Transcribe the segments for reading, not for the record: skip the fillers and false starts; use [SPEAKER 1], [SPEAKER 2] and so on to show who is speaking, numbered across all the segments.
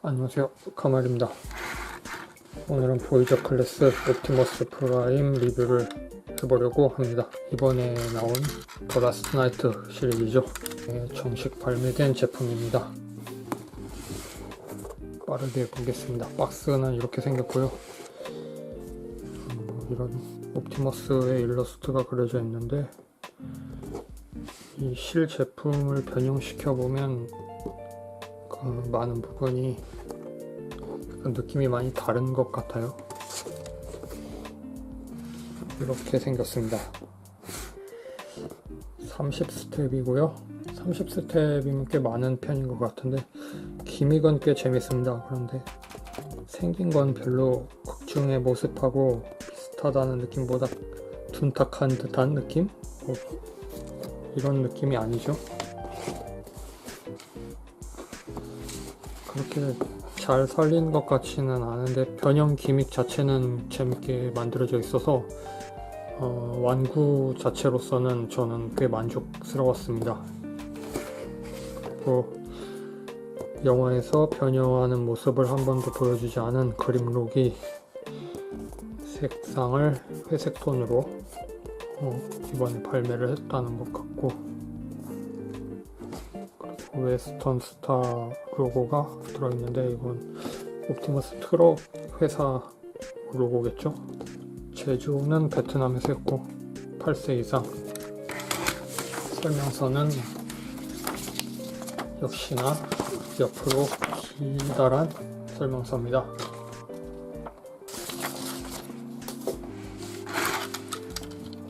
[SPEAKER 1] 안녕하세요, 카말입니다. 오늘은 보이저 클래스 옵티머스 프라임 리뷰를 해보려고 합니다. 이번에 나온 더 라스트 나이트 시리즈죠. 정식 발매된 제품입니다. 빠르게 보겠습니다. 박스는 이렇게 생겼고요. 이런 옵티머스의 일러스트가 그려져 있는데, 이 실 제품을 변형시켜 보면 많은 부분이 느낌이 많이 다른 것 같아요. 이렇게 생겼습니다. 30스텝이고요 30스텝이면 꽤 많은 편인 것 같은데 기믹은 꽤 재밌습니다. 그런데 생긴 건 별로 극중의 모습하고 비슷하다는 느낌보다 둔탁한 듯한 느낌? 이런 느낌이 아니죠. 그렇게 잘 살린 것 같지는 않은데 변형 기믹 자체는 재밌게 만들어져 있어서 완구 자체로서는 저는 꽤 만족스러웠습니다. 그리고 영화에서 변형하는 모습을 한 번도 보여주지 않은 그림록이 색상을 회색 톤으로 이번에 발매를 했다는 것 같고, 웨스턴 스타 로고가 들어있는데 이건 옵티머스 트럭 회사 로고겠죠. 제조는 베트남에서 했고 8세 이상. 설명서는 역시나 옆으로 기다란 설명서입니다.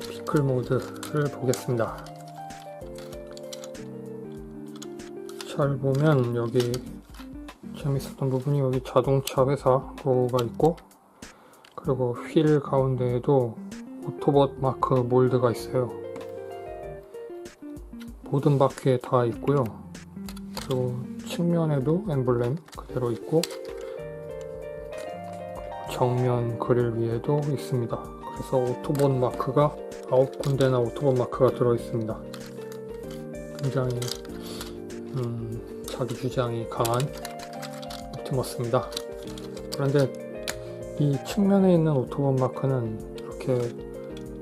[SPEAKER 1] 피클 모드를 보겠습니다. 잘 보면 여기 재밌었던 부분이 여기 자동차 회사 로고가 있고, 그리고 휠 가운데에도 오토봇 마크 몰드가 있어요. 모든 바퀴에 다 있고요. 그리고 측면에도 엠블렘 그대로 있고, 정면 그릴 위에도 있습니다. 그래서 오토봇 마크가 9군데나 오토봇 마크가 들어있습니다. 굉장히 자기 주장이 강한 옵티머스입니다. 그런데 이 측면에 있는 오토봇 마크는 이렇게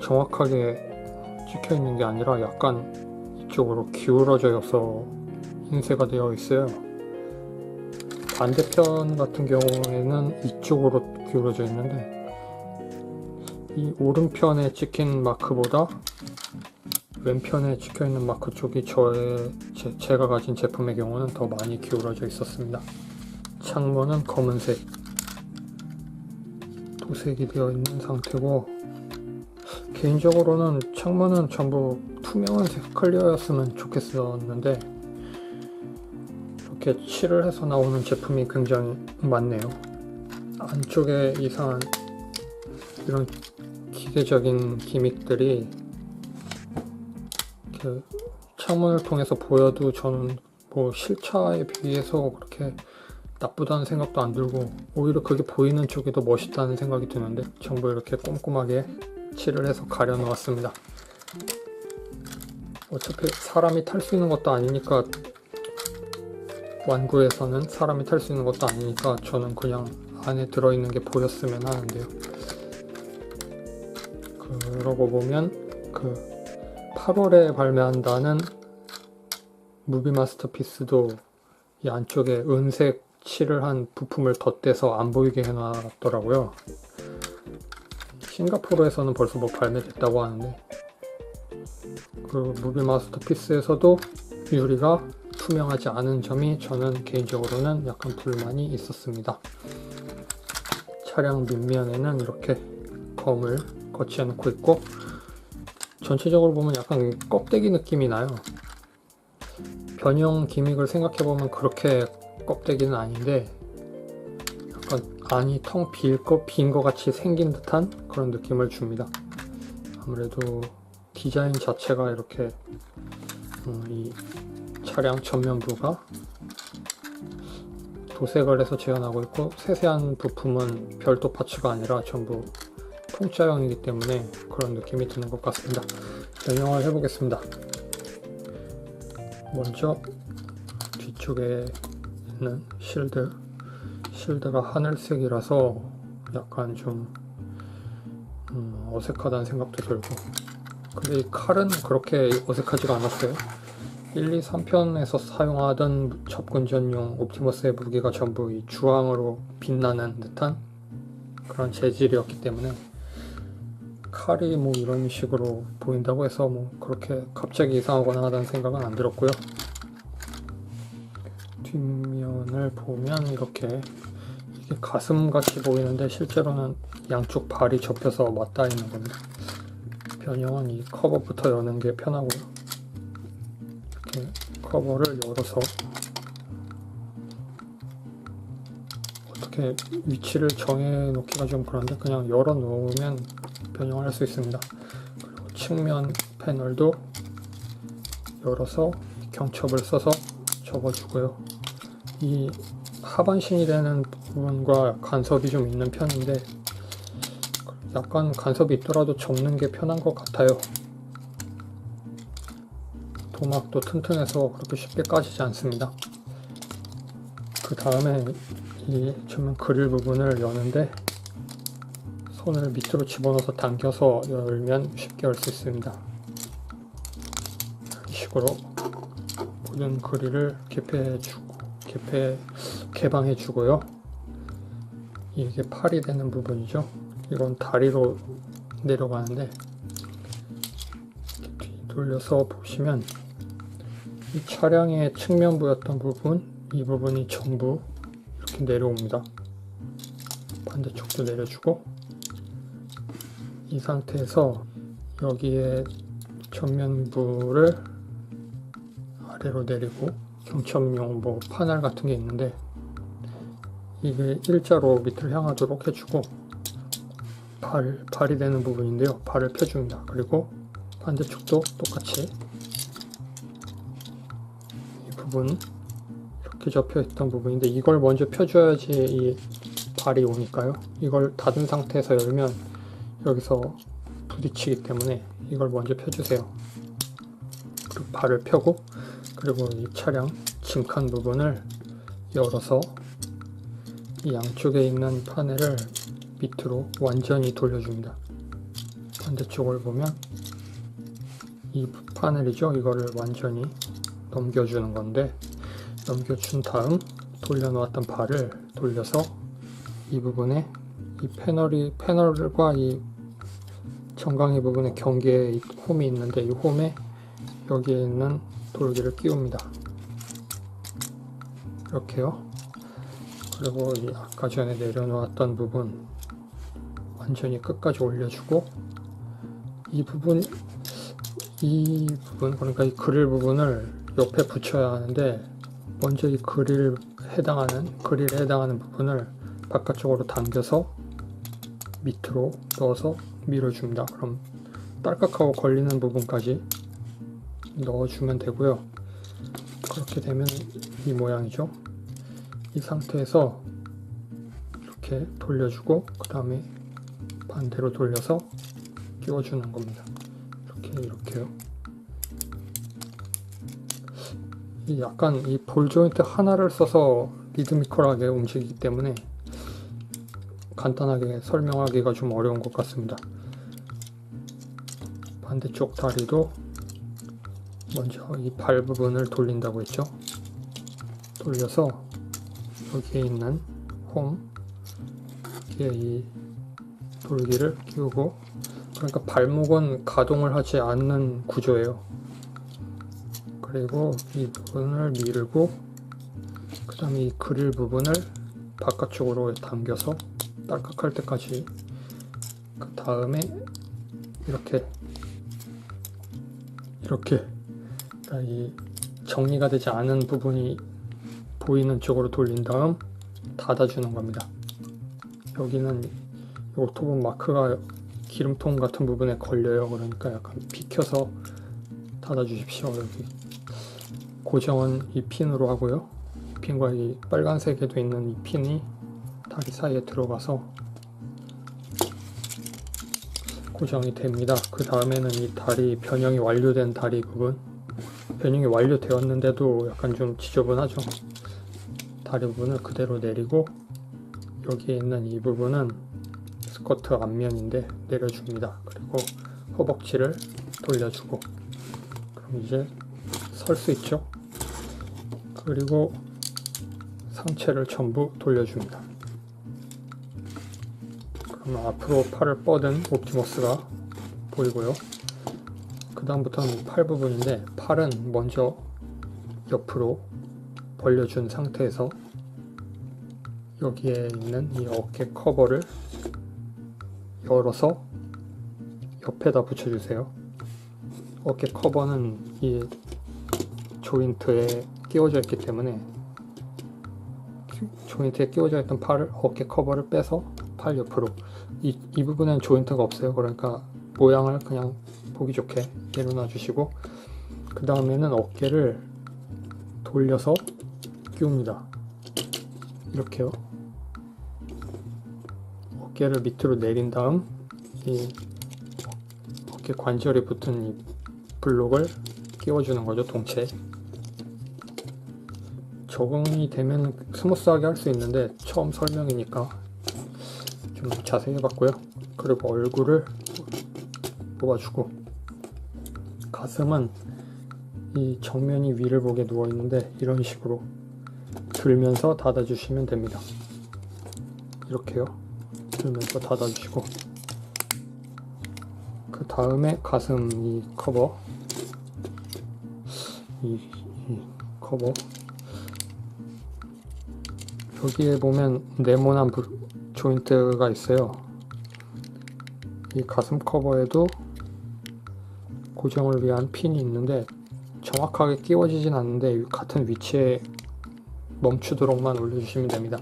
[SPEAKER 1] 정확하게 찍혀 있는 게 아니라 약간 이쪽으로 기울어져서 인쇄가 되어 있어요. 반대편 같은 경우에는 이쪽으로 기울어져 있는데, 이 오른편에 찍힌 마크보다 왼편에 찍혀있는 마크 쪽이 제가 가진 제품의 경우는 더 많이 기울어져 있었습니다. 창문은 검은색 도색이 되어 있는 상태고, 개인적으로는 창문은 전부 투명한 색깔이었으면 좋겠었는데 이렇게 칠을 해서 나오는 제품이 굉장히 많네요. 안쪽에 이상한 이런 기계적인 기믹들이 창문을 통해서 보여도 저는 실차에 비해서 그렇게 나쁘다는 생각도 안 들고, 오히려 그게 보이는 쪽이 더 멋있다는 생각이 드는데 전부 이렇게 꼼꼼하게 칠을 해서 가려 놓았습니다. 어차피 사람이 탈 수 있는 것도 아니니까, 완구에서는 사람이 탈 수 있는 것도 아니니까 저는 그냥 안에 들어있는 게 보였으면 하는데요. 그러고 보면 8월에 발매한다는 무비 마스터피스도 이 안쪽에 은색 칠을 한 부품을 덧대서 안 보이게 해놨더라고요. 싱가포르에서는 벌써 발매됐다고 하는데, 그 무비 마스터피스에서도 유리가 투명하지 않은 점이 저는 개인적으로는 약간 불만이 있었습니다. 차량 밑면에는 이렇게 검을 거치해 놓고 있고, 전체적으로 보면 약간 껍데기 느낌이 나요. 변형 기믹을 생각해보면 그렇게 껍데기는 아닌데 약간 안이 텅 빈 것 같이 생긴 듯한 그런 느낌을 줍니다. 아무래도 디자인 자체가 이렇게 이 차량 전면부가 도색을 해서 재현하고 있고, 세세한 부품은 별도 파츠가 아니라 전부 통짜형이기 때문에 그런 느낌이 드는 것 같습니다. 변형을 해보겠습니다. 먼저 뒤쪽에 있는 실드 실드가 하늘색이라서 약간 좀 어색하다는 생각도 들고, 근데 이 칼은 그렇게 어색하지가 않았어요. 1, 2, 3편에서 사용하던 접근 전용 옵티머스의 무기가 전부 이 주황으로 빛나는 듯한 그런 재질이었기 때문에 칼이 뭐 이런 식으로 보인다고 해서 뭐 그렇게 갑자기 이상하거나 하다는 생각은 안 들었고요. 뒷면을 보면 이렇게 이게 가슴같이 보이는데 실제로는 양쪽 발이 접혀서 맞닿아 있는 겁니다. 변형은 이 커버부터 여는 게 편하고요. 이렇게 커버를 열어서 어떻게 위치를 정해 놓기가 좀 그런데 그냥 열어 놓으면 변형을 할 수 있습니다. 그리고 측면 패널도 열어서 경첩을 써서 접어주고요. 이 하반신이 되는 부분과 간섭이 좀 있는 편인데 약간 간섭이 있더라도 접는 게 편한 것 같아요. 도막도 튼튼해서 그렇게 쉽게 까지지 않습니다. 그 다음에 이 전면 그릴 부분을 여는데 손을 밑으로 집어넣어서 당겨서 열면 쉽게 열 수 있습니다. 이런 식으로 모든 그릴을 개방해 주고요. 이게 팔이 되는 부분이죠. 이건 다리로 내려가는데 뒤돌려서 보시면 이 차량의 측면부였던 부분, 이 부분이 전부 이렇게 내려옵니다. 반대쪽도 내려주고, 이 상태에서 여기에 전면부를 아래로 내리고 경첩용 뭐 파넬 같은 게 있는데 이게 일자로 밑을 향하도록 해주고, 발이 되는 부분인데요. 발을 펴줍니다. 그리고 반대쪽도 똑같이 이 부분 이렇게 접혀 있던 부분인데 이걸 먼저 펴줘야지 이 발이 오니까요. 이걸 닫은 상태에서 열면 여기서 부딪히기 때문에 이걸 먼저 펴주세요. 그리고 발을 펴고, 그리고 이 차량 짐칸 부분을 열어서 이 양쪽에 있는 파넬을 밑으로 완전히 돌려줍니다. 반대쪽을 보면 이 파넬이죠. 이거를 완전히 넘겨주는 건데, 넘겨준 다음 돌려놓았던 발을 돌려서 이 부분에 이 패널과 이 정강이 부분에 경계에 홈이 있는데 이 홈에 여기에 있는 돌기를 끼웁니다. 이렇게요. 그리고 이 아까 전에 내려놓았던 부분 완전히 끝까지 올려주고, 이 부분 그러니까 이 그릴 부분을 옆에 붙여야 하는데 먼저 이 그릴에 해당하는 부분을 바깥쪽으로 당겨서 밑으로 넣어서 밀어줍니다. 그럼 딸깍하고 걸리는 부분까지 넣어주면 되고요. 그렇게 되면 이 모양이죠. 이 상태에서 이렇게 돌려주고 그 다음에 반대로 돌려서 끼워주는 겁니다. 이렇게요. 약간 이 볼 조인트 하나를 써서 리드미컬하게 움직이기 때문에 간단하게 설명하기가 좀 어려운 것 같습니다. 반대쪽 다리도 먼저 이 발 부분을 돌린다고 했죠. 돌려서 여기에 있는 여기에 이 돌기를 끼우고, 그러니까 발목은 가동을 하지 않는 구조예요. 그리고 이 부분을 밀고 그 다음에 이 그릴 부분을 바깥쪽으로 당겨서 딸깍할 때까지, 그 다음에 이렇게 이 정리가 되지 않은 부분이 보이는 쪽으로 돌린 다음 닫아주는 겁니다. 여기는 오토본 마크가 기름통 같은 부분에 걸려요. 그러니까 약간 비켜서 닫아주십시오. 여기 고정은 이 핀으로 하고요. 이 핀과 이 빨간색에도 있는 이 핀이 다리 사이에 들어가서 고정이 됩니다. 그 다음에는 이 다리 변형이 완료된 다리 부분, 변형이 완료되었는데도 약간 좀 지저분하죠. 다리 부분을 그대로 내리고 여기에 있는 이 부분은 스커트 앞면인데 내려줍니다. 그리고 허벅지를 돌려주고, 그럼 이제 설 수 있죠. 그리고 상체를 전부 돌려줍니다. 그러면 앞으로 팔을 뻗은 옵티머스가 보이고요. 그 다음부터는 팔 부분인데, 팔은 먼저 옆으로 벌려준 상태에서 여기에 있는 이 어깨 커버를 열어서 옆에다 붙여주세요. 어깨 커버는 이 조인트에 끼워져 있기 때문에 조인트에 끼워져 있던 팔을 어깨 커버를 빼서 팔 옆으로, 이 부분엔 조인트가 없어요. 그러니까 모양을 그냥 보기 좋게 내려놔 주시고, 그 다음에는 어깨를 돌려서 끼웁니다. 이렇게요. 어깨를 밑으로 내린 다음 이 어깨 관절이 붙은 이 블록을 끼워주는 거죠. 동체에. 적응이 되면 스무스하게 할 수 있는데 처음 설명이니까 좀 자세히 해봤고요. 그리고 얼굴을 뽑아주고, 가슴은 이 정면이 위를 보게 누워 있는데 이런 식으로 들면서 닫아주시면 됩니다. 이렇게요. 들면서 닫아주시고, 그 다음에 가슴 이 커버, 이 커버, 여기에 보면 네모난 조인트가 있어요. 이 가슴 커버에도 고정을 위한 핀이 있는데 정확하게 끼워지진 않는데 같은 위치에 멈추도록만 올려주시면 됩니다.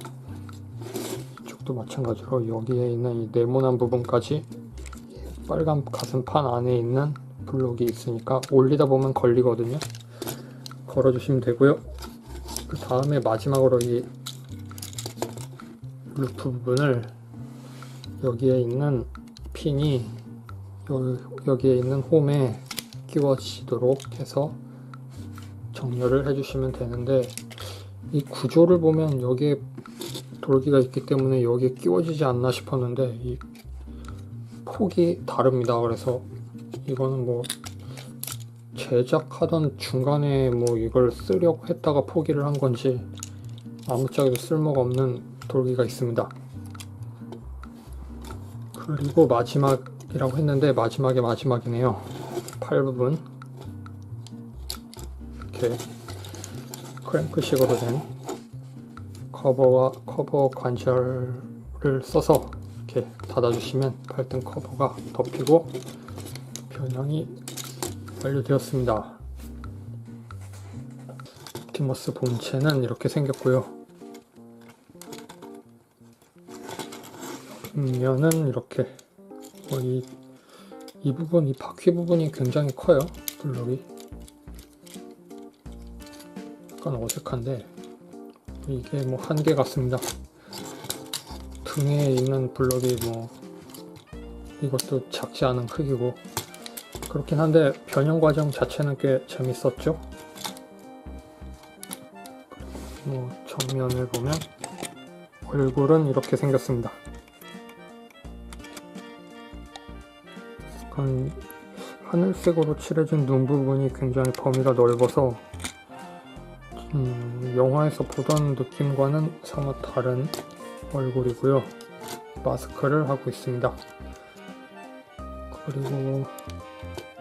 [SPEAKER 1] 이쪽도 마찬가지로 여기에 있는 이 네모난 부분까지 빨간 가슴판 안에 있는 블록이 있으니까 올리다 보면 걸리거든요. 걸어주시면 되고요. 그 다음에 마지막으로 이 루프 부분을 여기에 있는 핀이 여기에 있는 홈에 끼워지도록 해서 정렬을 해주시면 되는데, 이 구조를 보면 여기에 돌기가 있기 때문에 여기에 끼워지지 않나 싶었는데 이 폭이 다릅니다. 그래서 이거는 뭐 제작하던 중간에 뭐 이걸 쓰려고 했다가 포기를 한 건지 아무짝에도 쓸모가 없는 돌기가 있습니다. 그리고 마지막이라고 했는데 마지막의 마지막이네요. 팔 부분 이렇게 크랭크식으로 된 커버 관절을 써서 이렇게 닫아주시면 발등 커버가 덮이고 변형이 완료되었습니다. 옵티머스 본체는 이렇게 생겼고요. 뒷면은 이렇게 이 부분, 이 바퀴 부분이 굉장히 커요. 블록이 약간 어색한데 이게 뭐 한계 같습니다. 등에 있는 블록이 뭐 이것도 작지 않은 크기고 그렇긴 한데 변형 과정 자체는 꽤 재밌었죠. 뭐 정면을 보면 얼굴은 이렇게 생겼습니다. 약간 하늘색으로 칠해진 눈 부분이 굉장히 범위가 넓어서 영화에서 보던 느낌과는 somewhat 다른 얼굴이고요. 마스크를 하고 있습니다. 그리고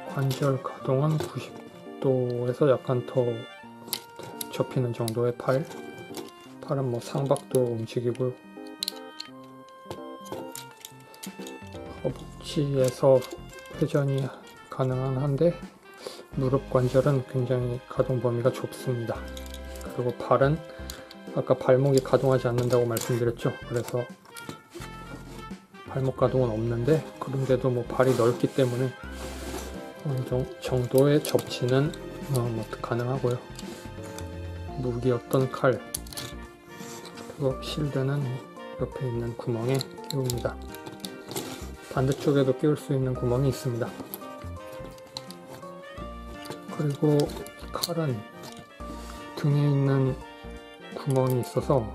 [SPEAKER 1] 관절 가동은 90도에서 약간 더 접히는 정도의 팔은 뭐 상박도 움직이고 허벅지에서 회전이 가능한 한데 무릎 관절은 굉장히 가동 범위가 좁습니다. 그리고 발은 아까 발목이 가동하지 않는다고 말씀드렸죠. 그래서 발목 가동은 없는데 그런데도 뭐 발이 넓기 때문에 어느 정도의 접지는 뭐 가능하고요. 무기였던 칼 그리고 실드는 옆에 있는 구멍에 끼웁니다. 반대쪽에도 끼울 수 있는 구멍이 있습니다. 그리고 이 칼은 등에 있는 구멍이 있어서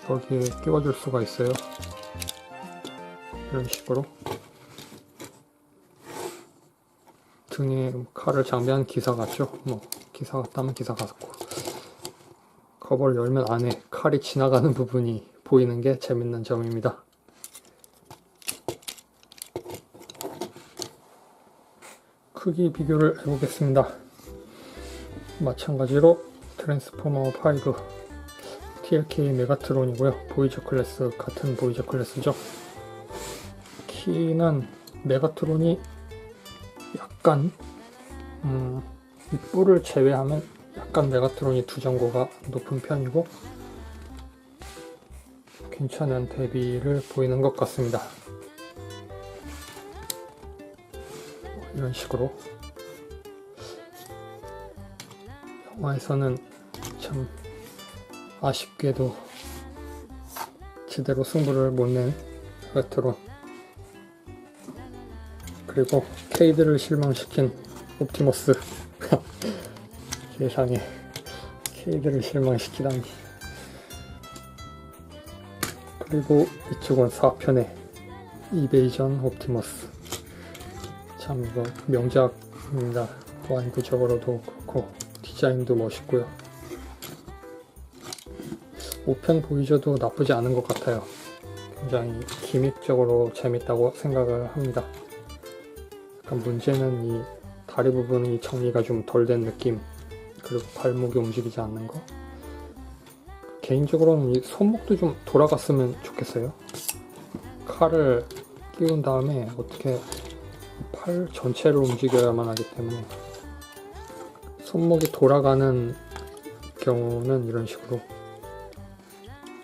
[SPEAKER 1] 여기에 끼워줄 수가 있어요. 이런 식으로 등에 칼을 장비한 기사 같죠? 뭐 기사 같다면 기사 같고, 커버를 열면 안에 칼이 지나가는 부분이 보이는 게 재밌는 점입니다. 크기 비교를 해보겠습니다. 마찬가지로 트랜스포머 5 TLK 메가트론이고요. 보이저 클래스, 같은 보이저 클래스죠. 키는 메가트론이 약간 이 뿔을 제외하면 약간 메가트론이 두 정고가 높은 편이고 괜찮은 대비를 보이는 것 같습니다. 이런 식으로 영화에서는 참 아쉽게도 제대로 승부를 못 낸 메가트론, 그리고 케이드를 실망시킨 옵티머스. 세상에, 케이드를 실망시키다니. 그리고 이쪽은 4편의 이베이전 옵티머스. 참 이거 명작입니다. 보안 구조적으로도 그렇고 디자인도 멋있고요. 5편 보이저도 나쁘지 않은 것 같아요. 굉장히 기믹적으로 재밌다고 생각을 합니다. 약간 문제는 이 다리 부분이 정리가 좀 덜 된 느낌, 그리고 발목이 움직이지 않는 거. 개인적으로는 이 손목도 좀 돌아갔으면 좋겠어요. 칼을 끼운 다음에 어떻게 팔 전체를 움직여야만 하기 때문에 손목이 돌아가는 경우는 이런 식으로.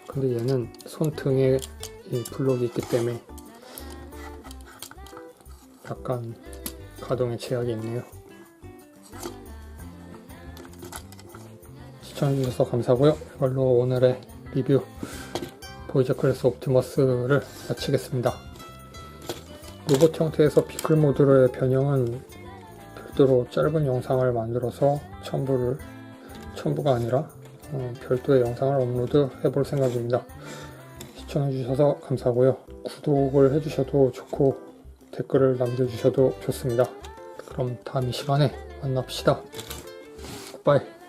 [SPEAKER 1] 근데 얘는 손등에 이 블록이 있기 때문에 약간 가동에 제약이 있네요. 시청해주셔서 감사하고요. 이걸로 오늘의 리뷰 보이저 클래스 옵티머스를 마치겠습니다. 로봇 형태에서 비클 모드로의 변형은 별도로 짧은 영상을 만들어서 첨부가 아니라 별도의 영상을 업로드 해볼 생각입니다. 시청해주셔서 감사하고요. 구독을 해주셔도 좋고 댓글을 남겨주셔도 좋습니다. 그럼 다음 이 시간에 만납시다. 굿바이.